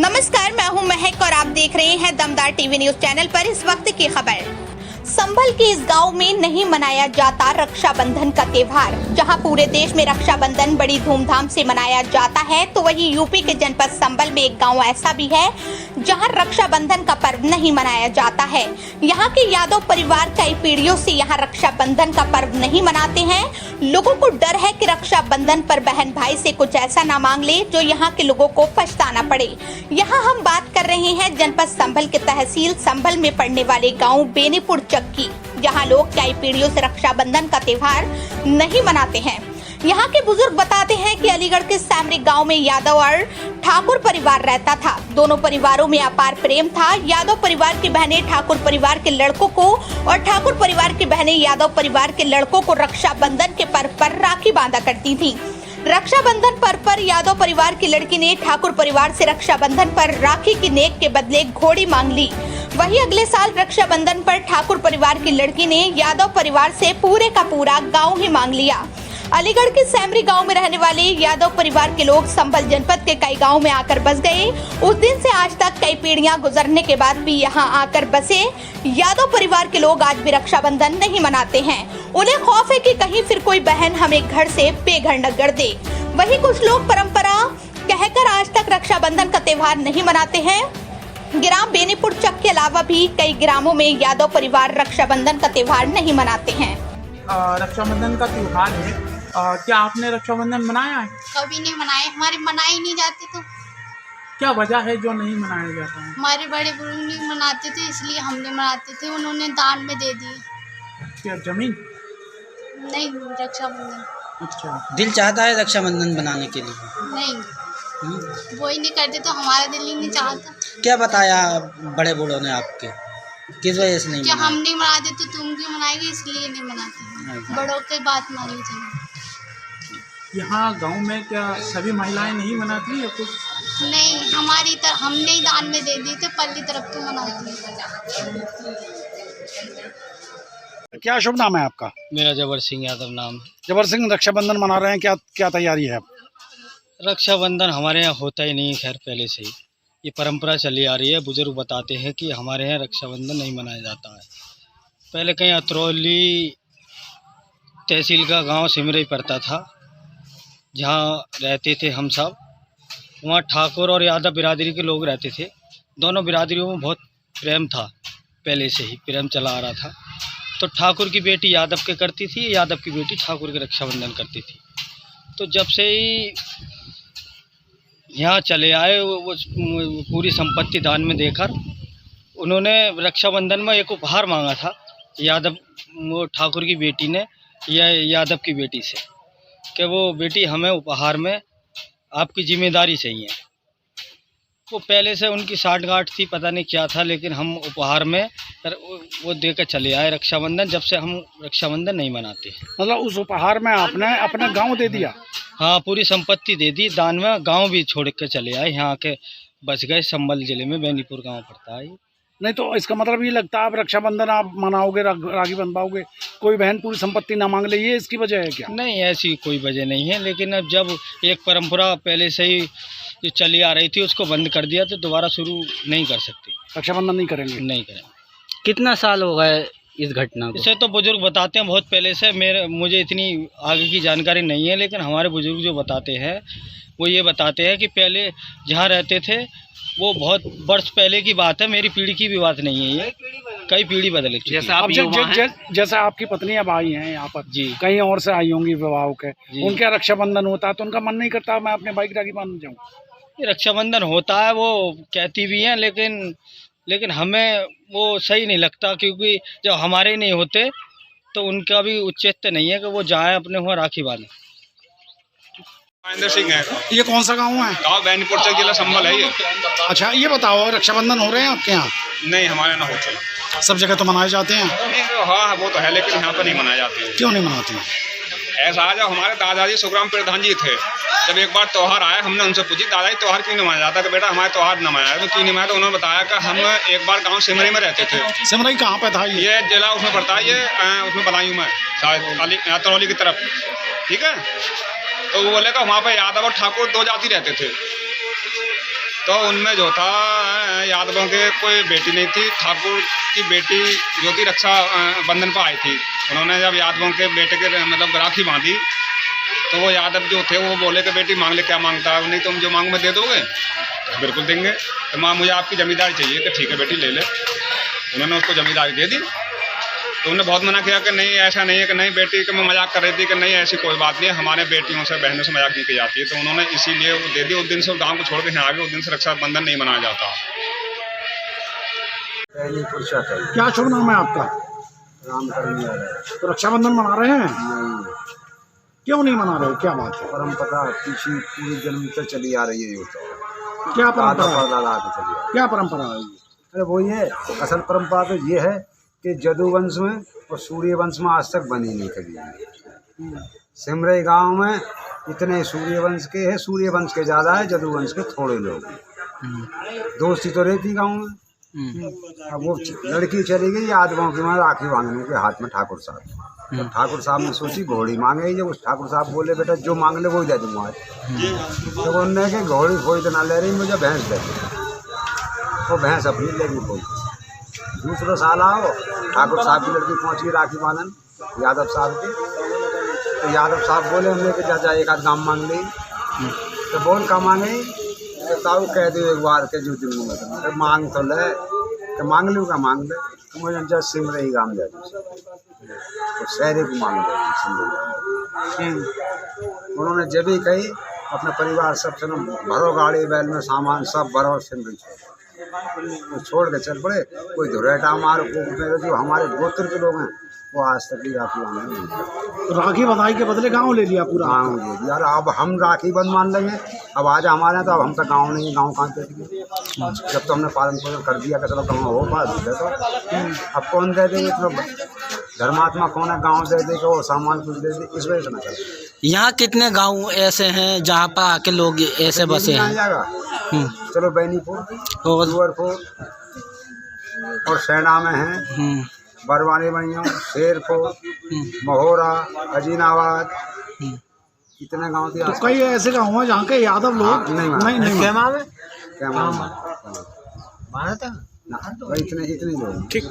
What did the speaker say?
नमस्कार, मैं हूं महक और आप देख रहे हैं दमदार टीवी न्यूज चैनल पर इस वक्त की खबर। संभल के इस गांव में नहीं मनाया जाता रक्षाबंधन का त्योहार। जहां पूरे देश में रक्षाबंधन बड़ी धूमधाम से मनाया जाता है, तो वहीं यूपी के जनपद संभल में एक गांव ऐसा भी है जहां रक्षाबंधन का पर्व नहीं मनाया जाता है। यहां के यादव परिवार कई पीढ़ियों से यहां रक्षाबंधन का पर्व नहीं मनाते हैं। लोगों को डर है कि रक्षाबंधन पर बहन भाई से कुछ ऐसा ना मांग ले जो यहाँ के लोगों को पछताना पड़े। यहाँ हम बात कर रहे हैं जनपद संभल के तहसील संभल में पड़ने वाले गाँव बेनीपुर चक्की, जहाँ लोग कई पीढ़ियों से रक्षाबंधन का त्योहार नहीं मनाते हैं। यहाँ के बुजुर्ग बताते हैं कि अलीगढ़ के सैमरी गांव में यादव और ठाकुर परिवार रहता था। दोनों परिवारों में अपार प्रेम था। यादव परिवार की बहनें ठाकुर परिवार के लड़कों को और ठाकुर परिवार की बहनें यादव परिवार के लड़कों को रक्षाबंधन के पर्व पर राखी बांधा करती थीं। रक्षाबंधन पर्व पर यादव परिवार की लड़की ने ठाकुर परिवार से रक्षाबंधन पर राखी की नेक के बदले घोड़ी मांग ली। वहीं अगले साल रक्षाबंधन पर ठाकुर परिवार की लड़की ने यादव परिवार से पूरे का पूरा गाँव ही मांग लिया। अलीगढ़ के सैमरी गांव में रहने वाले यादव परिवार के लोग संभल जनपद के कई गांव में आकर बस गए। उस दिन से आज तक कई पीढ़ियां गुजरने के बाद भी यहां आकर बसे यादव परिवार के लोग आज भी रक्षाबंधन नहीं मनाते हैं। उन्हें खौफ है कि कहीं फिर कोई बहन हमें घर से बेघर न कर दे। वहीं कुछ लोग परंपरा कहकर आज तक रक्षाबंधन का त्योहार नहीं मनाते हैं। ग्राम बेनीपुर चक के अलावा भी कई ग्रामों में यादव परिवार रक्षाबंधन का त्योहार नहीं मनाते हैं। रक्षाबंधन का त्योहार है, क्या आपने रक्षाबंधन मनाया है? कभी नहीं मनाए, हमारे मनाए नहीं जाते। तो क्या वजह है जो नहीं मनाया जाता है? हमारे बड़े बुजुर्ग नहीं मनाते थे, इसलिए हम नहीं मनाते थे। उन्होंने दान में दे दिए। क्या जमीन? नहीं, रक्षाबंधन। अच्छा, दिल चाहता है रक्षाबंधन बनाने के लिए? नहीं, वो ही नहीं करते तो हमारा दिल ही नहीं चाहता। क्या बताया बड़े बूढ़ों ने आपके, किस वजह से नहीं क्या मनाया? हम नहीं मनाते तो तुम क्यों मनाएगी, इसलिए नहीं मनाते। बड़ों की बात माननी चाहिए। यहाँ गांव में क्या सभी महिलाएं नहीं मनाती या कुछ? नहीं, हमारी तरफ हमने ही दान में दे दिए थे, पल्ली तरफ तो मनाती है। क्या शुभ नाम है आपका? मेरा जबर सिंह यादव नाम है। जबर सिंह, रक्षाबंधन मना रहे हैं, क्या क्या तैयारी है? रक्षाबंधन हमारे यहाँ होता ही नहीं, खैर पहले से ही ये परंपरा चली आ रही है। बुजुर्ग बताते हैं कि हमारे यहाँ रक्षाबंधन नहीं मनाया जाता है। पहले कहीं अतरौली तहसील का गांव सिमरी पड़ता था, जहाँ रहते थे हम सब। वहाँ ठाकुर और यादव बिरादरी के लोग रहते थे। दोनों बिरादरियों में बहुत प्रेम था, पहले से ही प्रेम चला आ रहा था। तो ठाकुर की बेटी यादव के करती थी, यादव की बेटी ठाकुर के रक्षाबंधन करती थी। तो जब से ही यहाँ चले आए, वो पूरी संपत्ति दान में देकर उन्होंने रक्षाबंधन में एक उपहार मांगा था यादव, वो ठाकुर की बेटी ने या यादव की बेटी से, कि वो बेटी हमें उपहार में आपकी जिम्मेदारी चाहिए। वो पहले से उनकी साठगांठ थी, पता नहीं क्या था, लेकिन हम उपहार में वो देकर चले आए रक्षाबंधन। जब से हम रक्षाबंधन नहीं मनाते। मतलब उस उपहार में आपने अपना गांव दे दिया? हाँ, पूरी संपत्ति दे दी दान में। गांव भी छोड़ के चले आए, यहाँ के बस गए। संभल जिले में बेनीपुर गांव पड़ता है। नहीं तो इसका मतलब ये लगता है आप रक्षाबंधन आप मनाओगे, राखी बंधवाओगे, कोई बहन पूरी संपत्ति ना मांग ले, ये इसकी वजह है क्या? नहीं, ऐसी कोई वजह नहीं है, लेकिन अब जब एक परंपरा पहले से ही जो चली आ रही थी उसको बंद कर दिया, तो दोबारा शुरू नहीं कर सकते। रक्षाबंधन नहीं करेंगे? नहीं करेंगे। कितना साल हो गए इस घटना को? इसे तो बुजुर्ग बताते हैं बहुत पहले से। मुझे इतनी आगे की जानकारी नहीं है, लेकिन हमारे बुजुर्ग जो बताते हैं वो ये बताते हैं कि पहले जहाँ रहते थे वो बहुत वर्ष पहले की बात है, मेरी पीढ़ी की भी बात नहीं है, ये कई पीढ़ी बदल चुकी है। जैसे आपकी पत्नी अब आई हैं यहाँ पर जी, कहीं और से आई होंगी विवाह के, जी। उनका रक्षाबंधन होता है तो उनका मन नहीं करता मैं अपने भाई की राखी बांधने जाऊँ? ये रक्षाबंधन होता है, वो कहती भी हैं, लेकिन हमें वो सही नहीं लगता, क्योंकि जब हमारे नहीं होते तो उनका भी औचित्य नहीं है कि वो जाए अपने वहाँ राखी बांधे। महेंद्र सिंह है। ये कौन सा गाँव है? गाँव बेनीपुर चक, जिला संभल है ये। अच्छा, ये बताओ रक्षाबंधन हो रहे हैं आपके यहाँ? नहीं, हमारे यहाँ होते। सब जगह तो मनाए जाते हैं? हाँ, वो तो है, लेकिन यहाँ पर नहीं मनाए जाते हैं। क्यों नहीं मनाते हैं? ऐसा है, जब हमारे दादाजी सुखराम प्रधान जी थे, जब एक बार त्यौहार आया, हमने उनसे पूछी दादाजी त्यौहार क्यों नहीं मनाया जाता, कि बेटा हमारे त्यौहार न मनाया तो क्यों नहीं मनाया। तो उन्होंने बताया कि हम एक बार गाँव सिमरी में रहते थे। सिमरी कहाँ पे था ये जिला उसमें पड़ता है, ये उसमें बदायूं में शायद तरौली की तरफ, ठीक है। तो वो बोले कि वहाँ पर यादव और ठाकुर दो जाति रहते थे। तो उनमें जो था यादवों के कोई बेटी नहीं थी, ठाकुर की बेटी जो थी रक्षा बंधन पर आई थी। उन्होंने जब यादवों के बेटे के मतलब राखी बांधी तो वो यादव जो थे वो बोले कि बेटी मांग ले, क्या मांगता है? नहीं तुम जो मांग में दे दोगे बिल्कुल देंगे। तो माँ मुझे आपकी ज़मींदारी चाहिए, कि ठीक है बेटी ले ले। उन्होंने उसको ज़मींदारी दे दी। तो उन्होंने बहुत मना किया कि नहीं ऐसा नहीं है, कि नहीं बेटी के मैं मजाक कर रही थी कि नहीं ऐसी कोई बात नहीं है, हमारे बेटियों से बहनों से मजाक नहीं की जाती है। तो उन्होंने इसीलिए वो दे दी। उस दिन से गाँव को छोड़ के यहाँ आगे उस दिन से रक्षाबंधन नहीं मनाया जाता। क्या शुभ नाम है आपका? तो रक्षाबंधन मना रहे हैं? क्यों नहीं मना रहे, क्या बात है? परंपरा पीछे पूरी जन्म से चली आ रही है। ये तो क्या परंपरा है? चली आ क्या परंपरा है? अरे वो ये असल परंपरा तो ये है कि जदुवंश में और सूर्यवंश में आज तक बनी नहीं कभी। सिमरई गांव में इतने सूर्यवंश के हैं, सूर्यवंश के ज़्यादा है, जदुवंश के थोड़े लोग हैं। दोस्ती तो रहती गांव में। अब वो लड़की चली गई यादवों की, वहाँ राखी बांधने के हाथ में ठाकुर साहब। तो ठाकुर साहब ने सोची घोड़ी मांगे, जब उस ठाकुर साहब बोले बेटा जो मांग ले वो ही दे दूँगा आज। तो उन्होंने कि घोड़ी कोई तो ना ले रही, मुझे भैंस दे दे। वो भैंस अपनी लेगी कोई। दूसरा साल आओ, ठाकुर साहब की लड़की पहुँच गई राखी बांधन यादव साहब की। तो यादव साहब बोले हमने कि जा एक आध गाँव मांग ली। तो बोल का मांगे ताऊ कह दो एक बार के जो दिन में मांग तो ले, तो मांग लूँ का मांग ले। तो मुझे जब सिमरई गाँव जा तो शहरे को मांग ले। उन्होंने जब भी कही अपने परिवार सब से भरो गाड़ी बैल में सामान सब भरो सिमरई छोड़ के चल पड़े। कोई धुरेटा मार जो हमारे गोत्र के लोग हैं वो आज तक भी राखी बांधे नहीं। राखी बंधाई के बदले गांव ले लिया पूरा? गाँव ले लिया। अब हम राखी बंध मान लेंगे। अब आज हमारे यहाँ तो अब हम तो गाँव नहीं, गाँव कहाँ पे थी? जब तो हमने पालन पोषण कर दिया कि चलो गाँव हो पास दे। तो अब कौन दे दे? इतना धर्मात्मा कौन है गाँव दे दे वो सामान कुछ दे दे? इस वजह से ना कर। यहाँ कितने गांव ऐसे हैं जहाँ पर आके लोग ऐसे बसे हैं? चलो बैनीपुर, दुअरपुर और सैना में हैं, बरवानी बनिया, शेरपुर, महोरा, अजीनाबाद, कितने गांव थे। तो कई ऐसे गाँव हैं जहाँ के यादव लोग नहीं इतने लोग। ठीक।